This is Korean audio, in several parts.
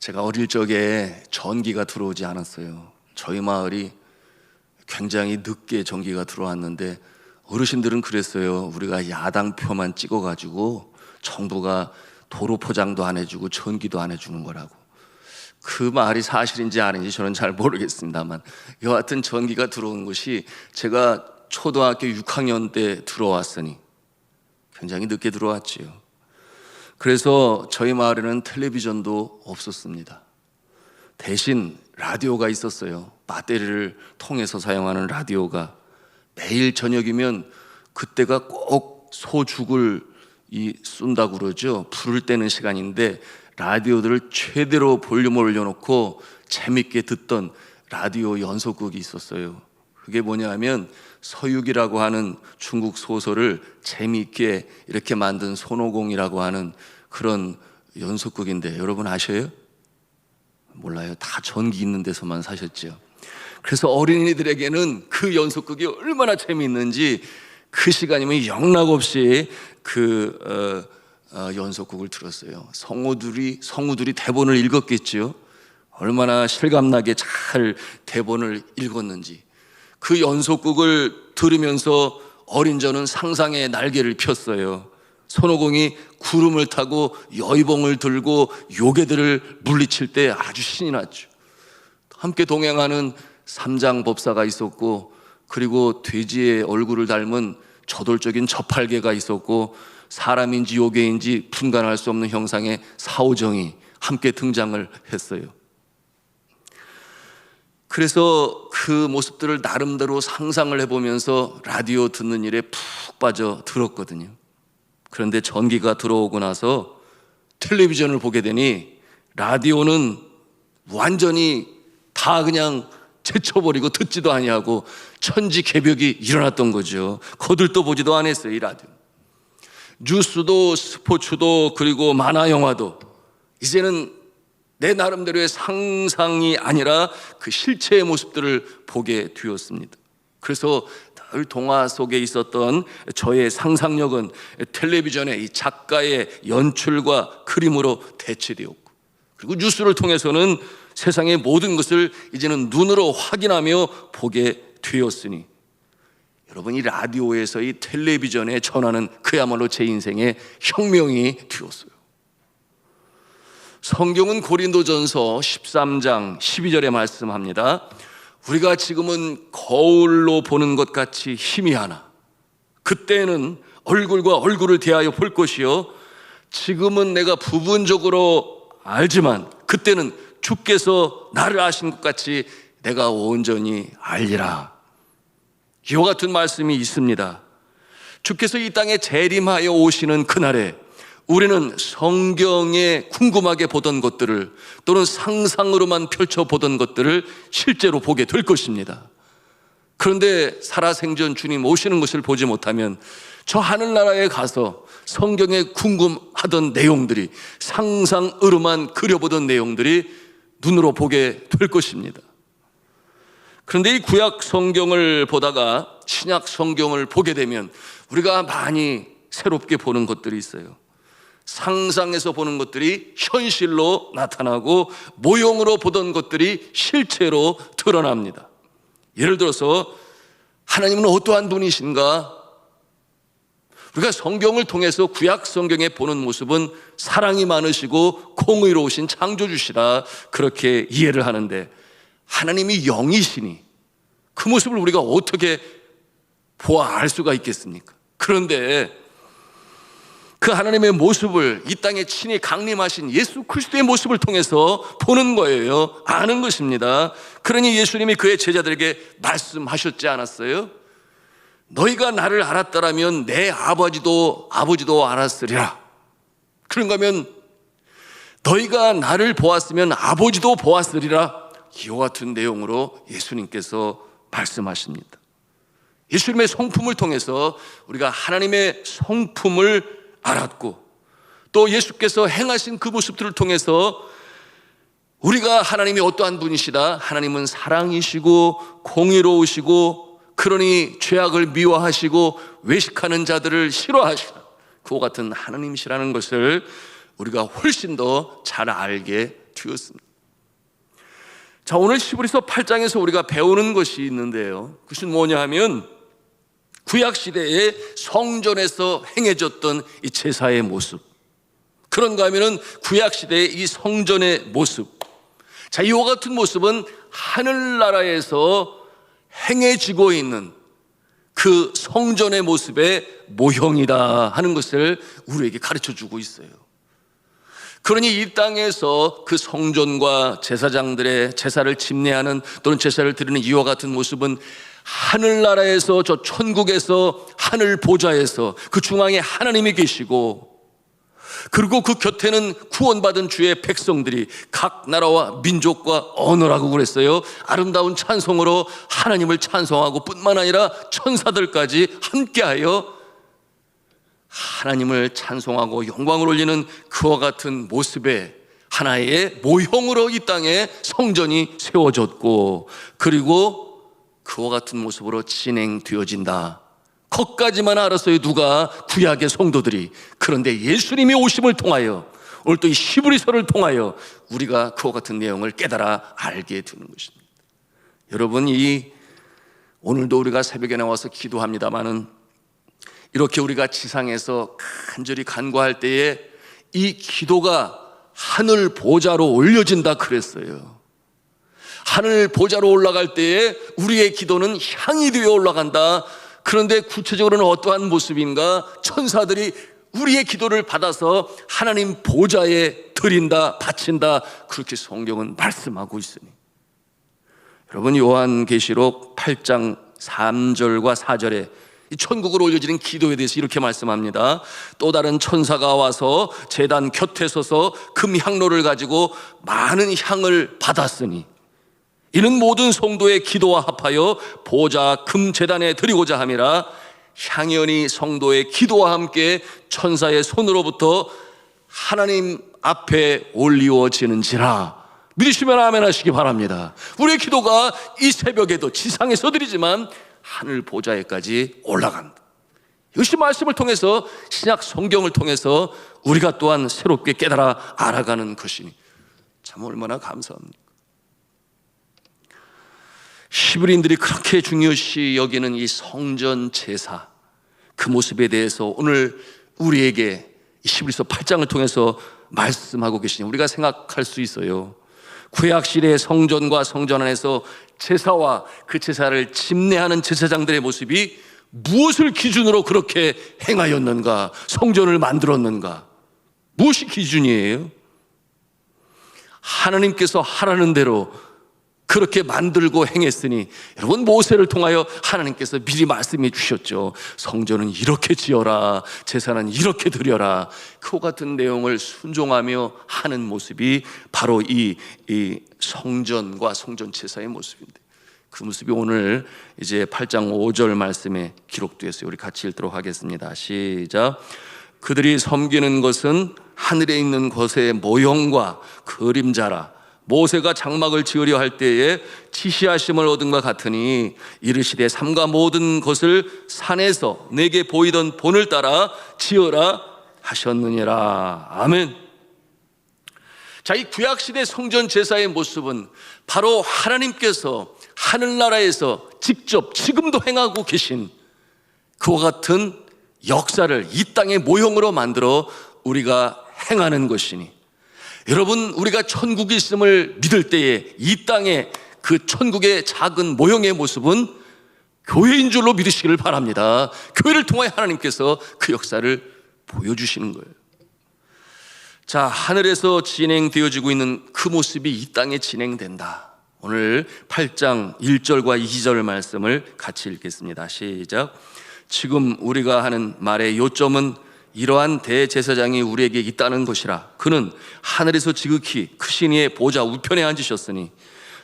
제가 어릴 적에 전기가 들어오지 않았어요. 저희 마을이 굉장히 늦게 전기가 들어왔는데 어르신들은 그랬어요. 우리가 야당표만 찍어가지고 정부가 도로 포장도 안 해주고 전기도 안 해주는 거라고. 그 말이 사실인지 아닌지 저는 잘 모르겠습니다만 여하튼 전기가 들어온 것이 제가 초등학교 6학년 때 들어왔으니 굉장히 늦게 들어왔지요. 그래서 저희 마을에는 텔레비전도 없었습니다. 대신 라디오가 있었어요. 배터리를 통해서 사용하는 라디오가. 매일 저녁이면 그때가 꼭 소죽을 쏜다고 그러죠. 불을 떼는 시간인데 라디오들을 최대로 볼륨을 올려놓고 재밌게 듣던 라디오 연속극이 있었어요. 그게 뭐냐면 서유기라고 하는 중국 소설을 재미있게 이렇게 만든 손오공이라고 하는 그런 연속극인데 여러분 아셔요? 몰라요. 다 전기 있는 데서만 사셨죠. 그래서 어린이들에게는 그 연속극이 얼마나 재미있는지 그 시간이면 영락없이 그 연속극을 들었어요. 성우들이 대본을 읽었겠지요. 얼마나 실감나게 잘 대본을 읽었는지. 그 연속극을 들으면서 어린 저는 상상의 날개를 폈어요. 손오공이 구름을 타고 여의봉을 들고 요괴들을 물리칠 때 아주 신이 났죠. 함께 동행하는 삼장법사가 있었고, 그리고 돼지의 얼굴을 닮은 저돌적인 저팔계가 있었고, 사람인지 요괴인지 분간할 수 없는 형상의 사오정이 함께 등장을 했어요. 그래서 그 모습들을 나름대로 상상을 해보면서 라디오 듣는 일에 푹 빠져 들었거든요. 그런데 전기가 들어오고 나서 텔레비전을 보게 되니 라디오는 완전히 다 그냥 제쳐버리고 듣지도 아니하고 천지개벽이 일어났던 거죠. 거들떠 보지도 않았어요, 이 라디오. 뉴스도 스포츠도 그리고 만화 영화도 이제는 내 나름대로의 상상이 아니라 그 실체의 모습들을 보게 되었습니다. 그래서 늘 동화 속에 있었던 저의 상상력은 텔레비전의 이 작가의 연출과 그림으로 대체되었고, 그리고 뉴스를 통해서는 세상의 모든 것을 이제는 눈으로 확인하며 보게 되었으니, 여러분, 이 라디오에서 이 텔레비전에 전하는 그야말로 제 인생의 혁명이 되었어요. 성경은 고린도전서 13장 12절에 말씀합니다. 우리가 지금은 거울로 보는 것 같이 희미하나 그때는 얼굴과 얼굴을 대하여 볼 것이요 지금은 내가 부분적으로 알지만 그때는 주께서 나를 아신 것 같이 내가 온전히 알리라. 이와 같은 말씀이 있습니다. 주께서 이 땅에 재림하여 오시는 그날에 우리는 성경에 궁금하게 보던 것들을 또는 상상으로만 펼쳐보던 것들을 실제로 보게 될 것입니다. 그런데 살아생전 주님 오시는 것을 보지 못하면 저 하늘나라에 가서 성경에 궁금하던 내용들이, 상상으로만 그려보던 내용들이 눈으로 보게 될 것입니다. 그런데 이 구약 성경을 보다가 신약 성경을 보게 되면 우리가 많이 새롭게 보는 것들이 있어요. 상상해서 보는 것들이 현실로 나타나고 모형으로 보던 것들이 실체로 드러납니다. 예를 들어서 하나님은 어떠한 분이신가? 우리가 성경을 통해서 구약 성경에 보는 모습은 사랑이 많으시고 공의로우신 창조주시라 그렇게 이해를 하는데, 하나님이 영이시니 그 모습을 우리가 어떻게 보아 알 수가 있겠습니까? 그런데 그 하나님의 모습을 이 땅에 친히 강림하신 예수 그리스도의 모습을 통해서 보는 거예요. 아는 것입니다. 그러니 예수님이 그의 제자들에게 말씀하셨지 않았어요? 너희가 나를 알았더라면 내 아버지도 알았으리라. 그런가 하면 너희가 나를 보았으면 아버지도 보았으리라. 이와 같은 내용으로 예수님께서 말씀하십니다. 예수님의 성품을 통해서 우리가 하나님의 성품을 알았고, 또 예수께서 행하신 그 모습들을 통해서 우리가 하나님이 어떠한 분이시다, 하나님은 사랑이시고 공의로우시고 그러니 죄악을 미워하시고 외식하는 자들을 싫어하시라. 그와 같은 하나님이시라는 것을 우리가 훨씬 더 잘 알게 되었습니다. 자, 오늘 히브리서 8장에서 우리가 배우는 것이 있는데요, 그것은 뭐냐 하면 구약시대에 성전에서 행해졌던 이 제사의 모습, 그런가 하면은 구약시대의 이 성전의 모습, 자, 이와 같은 모습은 하늘나라에서 행해지고 있는 그 성전의 모습의 모형이다 하는 것을 우리에게 가르쳐주고 있어요. 그러니 이 땅에서 그 성전과 제사장들의 제사를 집례하는 또는 제사를 드리는 이와 같은 모습은 하늘나라에서, 저 천국에서, 하늘 보좌에서 그 중앙에 하나님이 계시고, 그리고 그 곁에는 구원받은 주의 백성들이 각 나라와 민족과 언어라고 그랬어요. 아름다운 찬송으로 하나님을 찬송하고 뿐만 아니라 천사들까지 함께하여 하나님을 찬송하고 영광을 올리는 그와 같은 모습의 하나의 모형으로 이 땅에 성전이 세워졌고, 그리고 그와 같은 모습으로 진행되어진다. 거기까지만 알았어요, 누가? 구약의 성도들이. 그런데 예수님이 오심을 통하여, 오늘 또 이 히브리서를 통하여 우리가 그와 같은 내용을 깨달아 알게 되는 것입니다. 여러분, 오늘도 우리가 새벽에 나와서 기도합니다마는 이렇게 우리가 지상에서 간절히 간구할 때에 이 기도가 하늘 보좌로 올려진다 그랬어요. 하늘 보좌로 올라갈 때에 우리의 기도는 향이 되어 올라간다. 그런데 구체적으로는 어떠한 모습인가? 천사들이 우리의 기도를 받아서 하나님 보좌에 드린다, 바친다, 그렇게 성경은 말씀하고 있으니, 여러분, 요한계시록 8장 3절과 4절에 이 천국으로 올려지는 기도에 대해서 이렇게 말씀합니다. 또 다른 천사가 와서 제단 곁에 서서 금향로를 가지고 많은 향을 받았으니 이는 모든 성도의 기도와 합하여 보좌 금제단에 드리고자 함이라. 향연이 성도의 기도와 함께 천사의 손으로부터 하나님 앞에 올리워지는지라. 믿으시면 아멘 하시기 바랍니다. 우리의 기도가 이 새벽에도 지상에서 드리지만 하늘 보좌에까지 올라간다. 이것이 말씀을 통해서, 신약 성경을 통해서 우리가 또한 새롭게 깨달아 알아가는 것이니 참 얼마나 감사합니까? 히브리인들이 그렇게 중요시 여기는 이 성전 제사, 그 모습에 대해서 오늘 우리에게 히브리서 8장을 통해서 말씀하고 계시니 우리가 생각할 수 있어요. 구약시대의 성전과 성전 안에서 제사와 그 제사를 집례하는 제사장들의 모습이 무엇을 기준으로 그렇게 행하였는가? 성전을 만들었는가? 무엇이 기준이에요? 하나님께서 하라는 대로 그렇게 만들고 행했으니, 여러분, 모세를 통하여 하나님께서 미리 말씀해 주셨죠. 성전은 이렇게 지어라, 제사는 이렇게 드려라. 그와 같은 내용을 순종하며 하는 모습이 바로 이 성전과 성전 제사의 모습인데, 그 모습이 오늘 이제 8장 5절 말씀에 기록되어 있어요. 우리 같이 읽도록 하겠습니다. 시작. 그들이 섬기는 것은 하늘에 있는 것의 모형과 그림자라. 모세가 장막을 지으려 할 때에 지시하심을 얻은 것 같으니 이르시되 삼가 모든 것을 산에서 내게 보이던 본을 따라 지어라 하셨느니라. 아멘. 자, 이 구약시대 성전 제사의 모습은 바로 하나님께서 하늘나라에서 직접 지금도 행하고 계신 그와 같은 역사를 이 땅의 모형으로 만들어 우리가 행하는 것이니, 여러분, 우리가 천국이 있음을 믿을 때에 이 땅에 그 천국의 작은 모형의 모습은 교회인 줄로 믿으시기를 바랍니다. 교회를 통하여 하나님께서 그 역사를 보여주시는 거예요. 자, 하늘에서 진행되어지고 있는 그 모습이 이 땅에 진행된다. 오늘 8장 1절과 2절 말씀을 같이 읽겠습니다. 시작. 지금 우리가 하는 말의 요점은 이러한 대제사장이 우리에게 있다는 것이라. 그는 하늘에서 지극히 크신 이의 보좌 우편에 앉으셨으니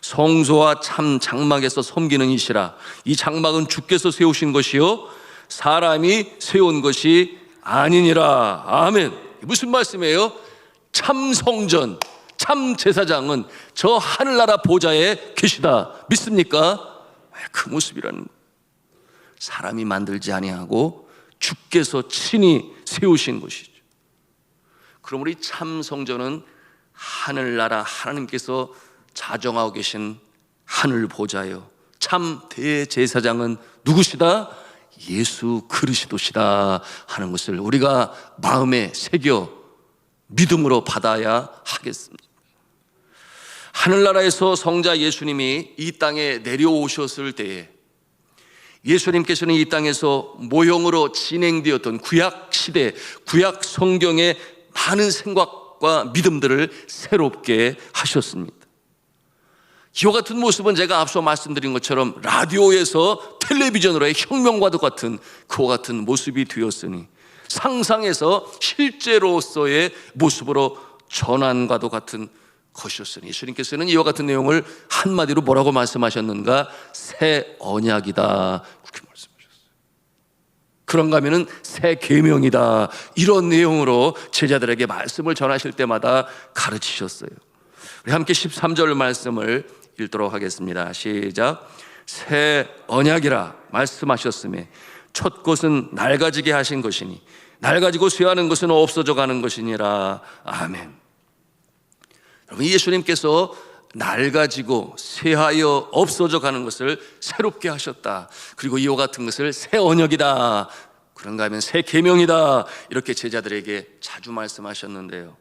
성소와 참 장막에서 섬기는 이시라. 이 장막은 주께서 세우신 것이요 사람이 세운 것이 아니니라. 아멘. 무슨 말씀이에요? 참 성전, 참 제사장은 저 하늘나라 보좌에 계시다. 믿습니까? 그 모습이라는. 사람이 만들지 아니하고 주께서 친히 세우신 것이죠. 그럼 우리 참 성전은 하늘나라 하나님께서 자정하고 계신 하늘 보좌요, 참 대제사장은 누구시다? 예수 그리스도시다 하는 것을 우리가 마음에 새겨 믿음으로 받아야 하겠습니다. 하늘나라에서 성자 예수님이 이 땅에 내려오셨을 때에 예수님께서는 이 땅에서 모형으로 진행되었던 구약시대, 구약 성경의 많은 생각과 믿음들을 새롭게 하셨습니다. 이와 같은 모습은 제가 앞서 말씀드린 것처럼 라디오에서 텔레비전으로의 혁명과도 같은 그와 같은 모습이 되었으니 상상에서 실제로서의 모습으로 전환과도 같은 것이었으니 예수님께서는 이와 같은 내용을 한마디로 뭐라고 말씀하셨는가? 새 언약이다, 그렇게 말씀하셨어요. 그런가 하면은 새 계명이다, 이런 내용으로 제자들에게 말씀을 전하실 때마다 가르치셨어요. 우리 함께 13절 말씀을 읽도록 하겠습니다. 시작. 새 언약이라 말씀하셨으며 첫 것은 낡아지게 하신 것이니 낡아지고 쇠하는 것은 없어져 가는 것이니라. 아멘. 여러분, 예수님께서 낡아지고 쇠하여 없어져 가는 것을 새롭게 하셨다, 그리고 이와 같은 것을 새 언약이다, 그런가 하면 새 계명이다, 이렇게 제자들에게 자주 말씀하셨는데요.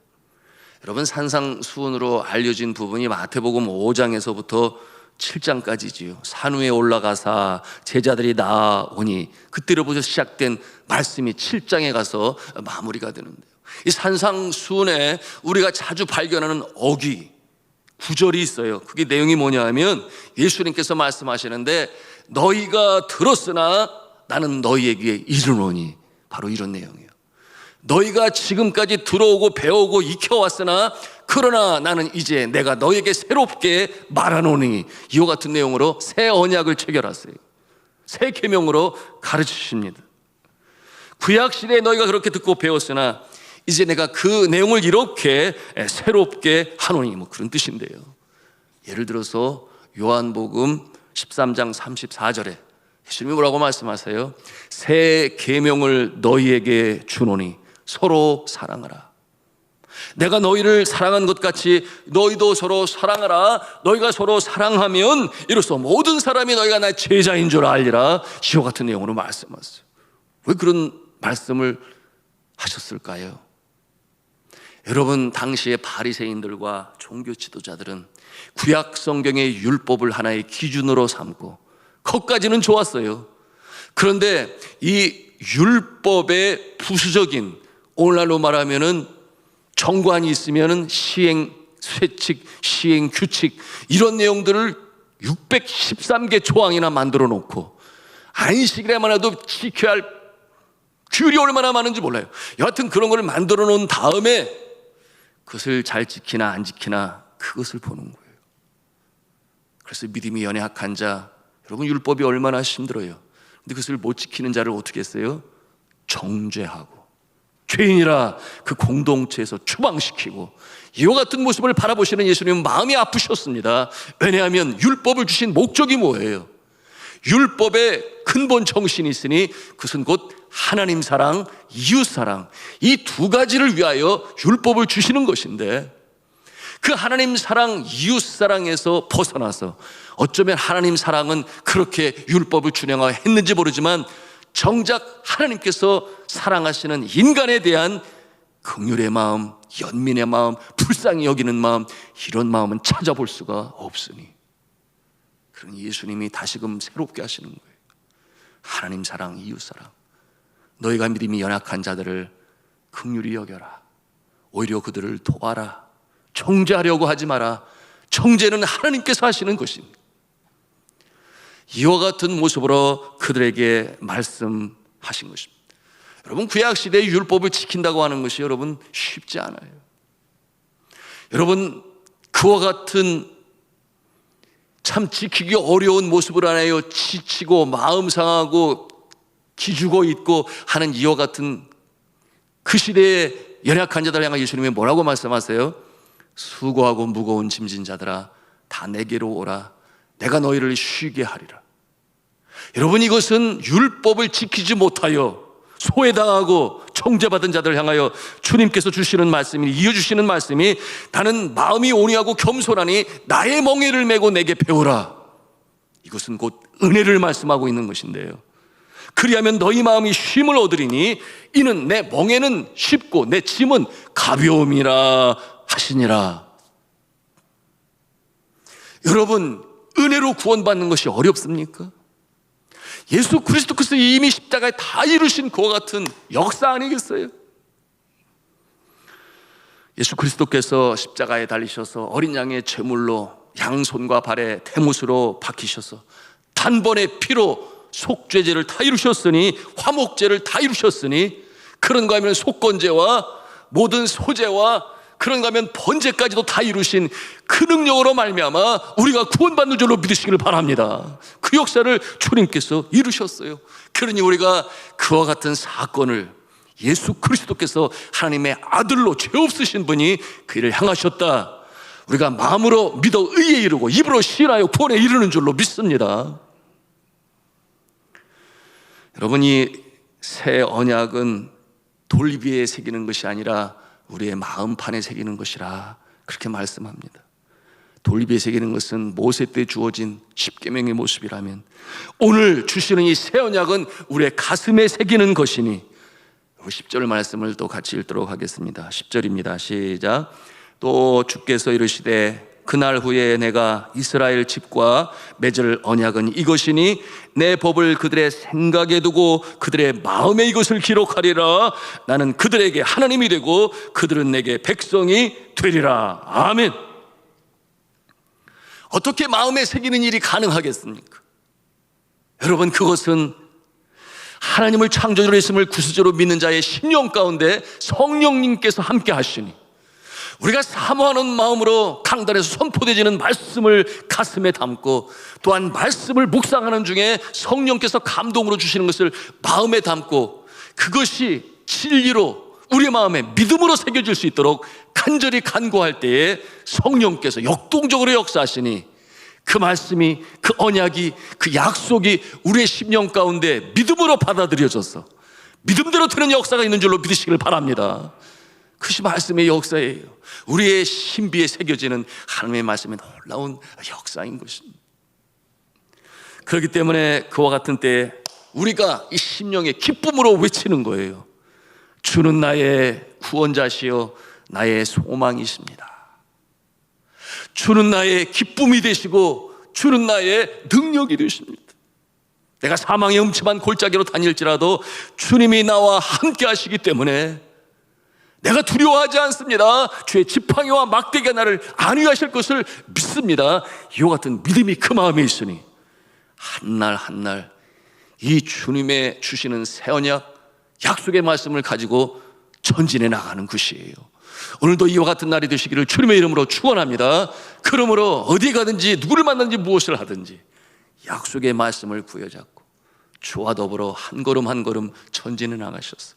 여러분, 산상수훈으로 알려진 부분이 마태복음 5장에서부터 7장까지지요. 산 위에 올라가사 제자들이 나아오니, 그때로부터 시작된 말씀이 7장에 가서 마무리가 되는데요. 이 산상수훈에 우리가 자주 발견하는 어귀, 구절이 있어요. 그게 내용이 뭐냐 하면 예수님께서 말씀하시는데 너희가 들었으나 나는 너희에게 이르노니, 바로 이런 내용이에요. 너희가 지금까지 들어오고 배우고 익혀왔으나 그러나 나는 이제 내가 너희에게 새롭게 말하노니, 이와 같은 내용으로 새 언약을 체결하세요. 새 계명으로 가르치십니다. 구약시대에 너희가 그렇게 듣고 배웠으나 이제 내가 그 내용을 이렇게 새롭게 하노니, 뭐 그런 뜻인데요. 예를 들어서 요한복음 13장 34절에 예수님이 뭐라고 말씀하세요? 새 계명을 너희에게 주노니 서로 사랑하라. 내가 너희를 사랑한 것 같이 너희도 서로 사랑하라. 너희가 서로 사랑하면 이로써 모든 사람이 너희가 나의 제자인 줄 알리라. 이와 같은 내용으로 말씀하세요. 왜 그런 말씀을 하셨을까요? 여러분, 당시의 바리새인들과 종교 지도자들은 구약 성경의 율법을 하나의 기준으로 삼고 그것까지는 좋았어요. 그런데 이 율법의 부수적인, 오늘날로 말하면은 정관이 있으면은 시행 쇠칙, 시행 규칙, 이런 내용들을 613개 조항이나 만들어 놓고 안식일에만 해도 지켜야 할 규율이 얼마나 많은지 몰라요. 여하튼 그런 걸 만들어 놓은 다음에 그것을 잘 지키나 안 지키나 그것을 보는 거예요. 그래서 믿음이 연약한 자, 여러분, 율법이 얼마나 힘들어요. 근데 그것을 못 지키는 자를 어떻게 했어요? 정죄하고 죄인이라 그 공동체에서 추방시키고, 이와 같은 모습을 바라보시는 예수님은 마음이 아프셨습니다. 왜냐하면 율법을 주신 목적이 뭐예요? 율법의 근본 정신이 있으니 그것은 곧 하나님 사랑, 이웃 사랑, 이 두 가지를 위하여 율법을 주시는 것인데, 그 하나님 사랑, 이웃 사랑에서 벗어나서 어쩌면 하나님 사랑은 그렇게 율법을 준행했는지 모르지만 정작 하나님께서 사랑하시는 인간에 대한 긍휼의 마음, 연민의 마음, 불쌍히 여기는 마음, 이런 마음은 찾아볼 수가 없으니, 그러니 예수님이 다시금 새롭게 하시는 거예요. 하나님 사랑, 이웃 사랑. 너희가 믿음이 연약한 자들을 긍휼히 여겨라. 오히려 그들을 도와라. 정죄하려고 하지 마라. 정죄는 하나님께서 하시는 것입니다. 이와 같은 모습으로 그들에게 말씀하신 것입니다. 여러분, 구약시대의 율법을 지킨다고 하는 것이 여러분 쉽지 않아요. 여러분, 그와 같은 참 지키기 어려운 모습을 하나요 지치고 마음 상하고 기죽어 있고 하는 이와 같은 그 시대의 연약한 자들 향해 예수님이 뭐라고 말씀하세요? 수고하고 무거운 짐진 자들아 다 내게로 오라. 내가 너희를 쉬게 하리라. 여러분, 이것은 율법을 지키지 못하여 소외당하고 정죄받은 자들 향하여 주님께서 주시는 말씀이, 이어주시는 말씀이, 나는 마음이 온유하고 겸손하니 나의 멍에를 메고 내게 배우라. 이것은 곧 은혜를 말씀하고 있는 것인데요. 그리하면 너희 마음이 쉼을 얻으리니 이는 내 멍에는 쉽고 내 짐은 가벼움이라 하시니라. 여러분, 은혜로 구원받는 것이 어렵습니까? 예수 그리스도께서 이미 십자가에 다 이루신 그와 같은 역사 아니겠어요? 예수 그리스도께서 십자가에 달리셔서 어린 양의 제물로 양손과 발에 대못으로 박히셔서 단번에 피로 속죄제를 다 이루셨으니, 화목제를 다 이루셨으니, 그런가 하면 속건제와 모든 소제와 그런가 하면 번제까지도 다 이루신 그 능력으로 말미암아 우리가 구원받는 줄로 믿으시기를 바랍니다. 그 역사를 주님께서 이루셨어요. 그러니 우리가 그와 같은 사건을 예수 그리스도께서 하나님의 아들로 죄 없으신 분이 그 일을 향하셨다, 우리가 마음으로 믿어 의에 이르고 입으로 신하여 구원에 이르는 줄로 믿습니다. 여러분, 이 새 언약은 돌비에 새기는 것이 아니라 우리의 마음판에 새기는 것이라 그렇게 말씀합니다. 돌비에 새기는 것은 모세 때 주어진 십계명의 모습이라면, 오늘 주시는 이 새 언약은 우리의 가슴에 새기는 것이니, 10절 말씀을 또 같이 읽도록 하겠습니다. 10절입니다. 시작. 또 주께서 이르시되 그날 후에 내가 이스라엘 집과 맺을 언약은 이것이니 내 법을 그들의 생각에 두고 그들의 마음에 이것을 기록하리라. 나는 그들에게 하나님이 되고 그들은 내게 백성이 되리라. 아멘. 어떻게 마음에 새기는 일이 가능하겠습니까? 여러분, 그것은 하나님을 창조주로 했음을 구수적으로 믿는 자의 심령 가운데 성령님께서 함께 하시니, 우리가 사모하는 마음으로 강단에서 선포되지는 말씀을 가슴에 담고, 또한 말씀을 묵상하는 중에 성령께서 감동으로 주시는 것을 마음에 담고, 그것이 진리로 우리 마음에 믿음으로 새겨질 수 있도록 간절히 간구할 때에 성령께서 역동적으로 역사하시니, 그 말씀이, 그 언약이, 그 약속이 우리의 심령 가운데 믿음으로 받아들여져서 믿음대로 되는 역사가 있는 줄로 믿으시길 바랍니다. 그것이 말씀의 역사예요. 우리의 신비에 새겨지는 하나님의 말씀의 놀라운 역사인 것입니다. 그렇기 때문에 그와 같은 때에 우리가 이 심령의 기쁨으로 외치는 거예요. 주는 나의 구원자시요 나의 소망이십니다. 주는 나의 기쁨이 되시고 주는 나의 능력이 되십니다. 내가 사망의 음침한 골짜기로 다닐지라도 주님이 나와 함께 하시기 때문에 내가 두려워하지 않습니다. 주의 지팡이와 막대기가 나를 안위하실 것을 믿습니다. 이와 같은 믿음이 그 마음에 있으니 한날 한날 이 주님의 주시는 새 언약, 약속의 말씀을 가지고 전진해 나가는 것이에요. 오늘도 이와 같은 날이 되시기를 주님의 이름으로 축원합니다. 그러므로 어디 가든지 누구를 만나든지 무엇을 하든지 약속의 말씀을 부여잡고 주와 더불어 한 걸음 한 걸음 전진해 나가셔서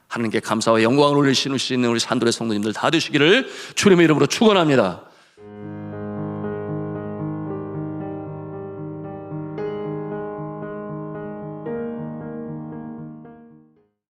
하나님께 감사와 영광을 올리시는 우리 산돌의 성도님들 다 되시기를 주님의 이름으로 축원합니다.